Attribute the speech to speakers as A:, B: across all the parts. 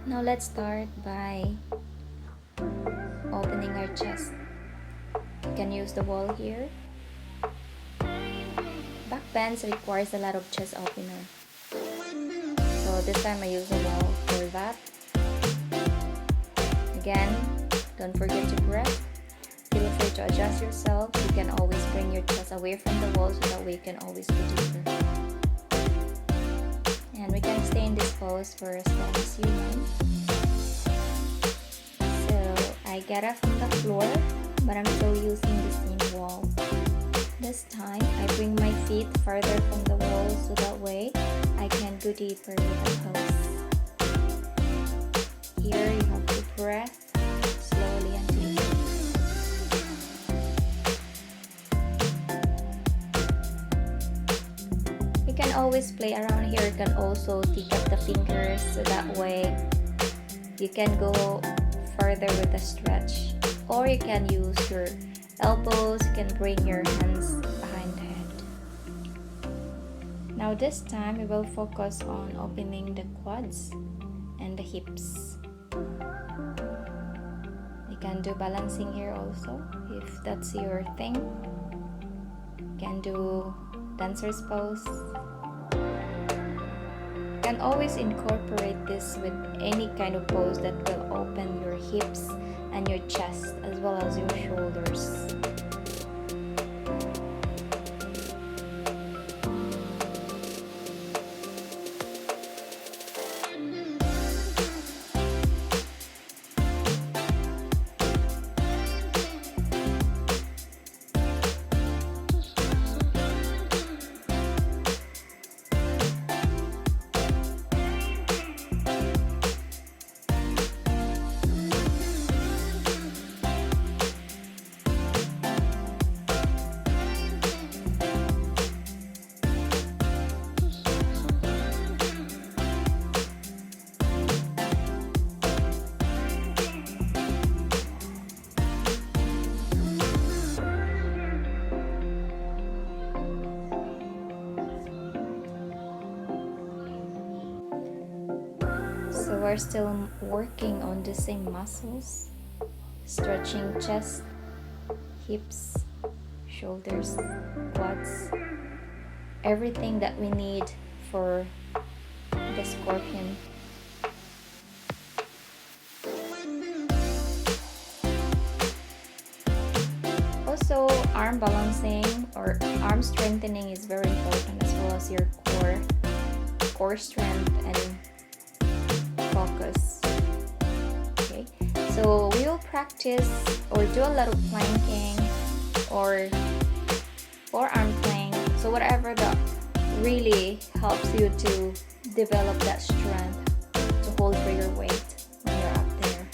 A: Now let's start by opening our chest. You can use the wall here. Back bends requires a lot of chest opener. So this time I use the wall for that. Again, don't forget to breath. Feel free to adjust yourself. You can always bring your chest away from the wall so that way you can always go deeper. And we can stay in this pose for as long as you want. So I get up from the floor, but I'm still using the same wall. This time I bring my feet farther from the wall so that way I can go deeper with the pose. Here you have to breath slowly and deeply. You can always play around here. You can also pick up the fingers so that way you can go further with the stretch. Or you can use your elbows, you can bring your hands behind the head. Now this time we will focus on opening the quads and the hips. You can do balancing here also if that's your thing. You can do dancer's pose. You can always incorporate this with any kind of pose that will open your hips and your chest as well as your shoulders. So we're still working on the same muscles, stretching chest, hips, shoulders, quads, everything that we need for the scorpion. Also, arm balancing or arm strengthening is very important, as well as your core strength and focus. Okay, so we will practice or do a lot of planking or forearm plank, so whatever that really helps you to develop that strength to hold for your weight when you're up there.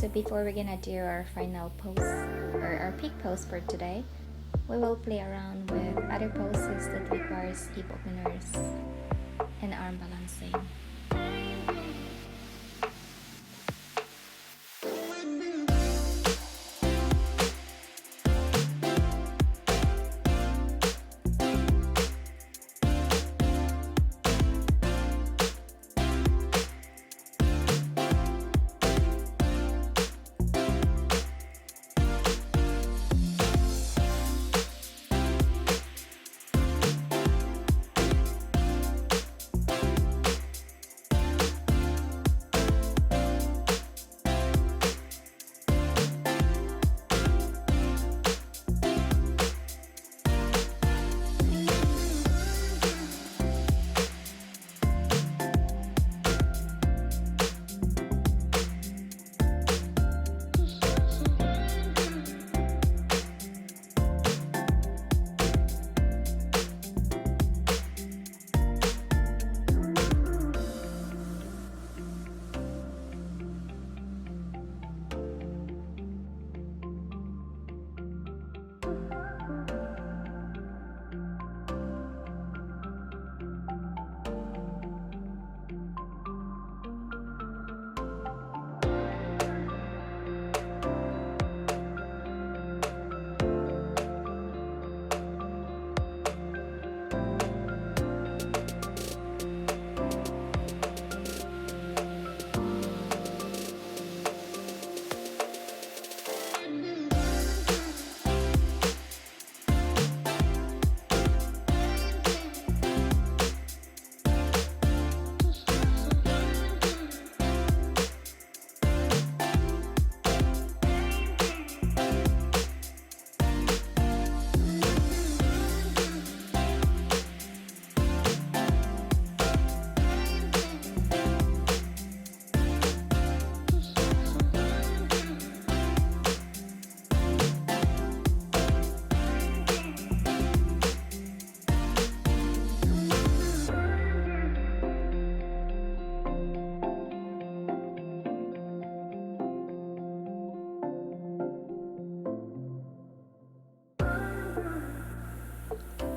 A: So before we're gonna do our final pose or our peak pose for today, we will play around with other poses that requires hip openers and arm balancing.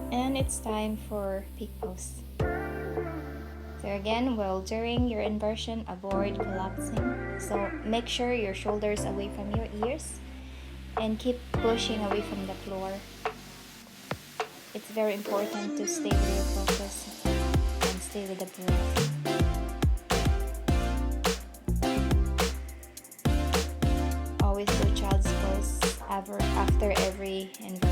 A: And it's time for peak pose. So again, while during your inversion, avoid collapsing. So make sure your shoulders away from your ears and keep pushing away from the floor. It's very important to stay with your focus and stay with the breath. Always do child's pose after every inversion.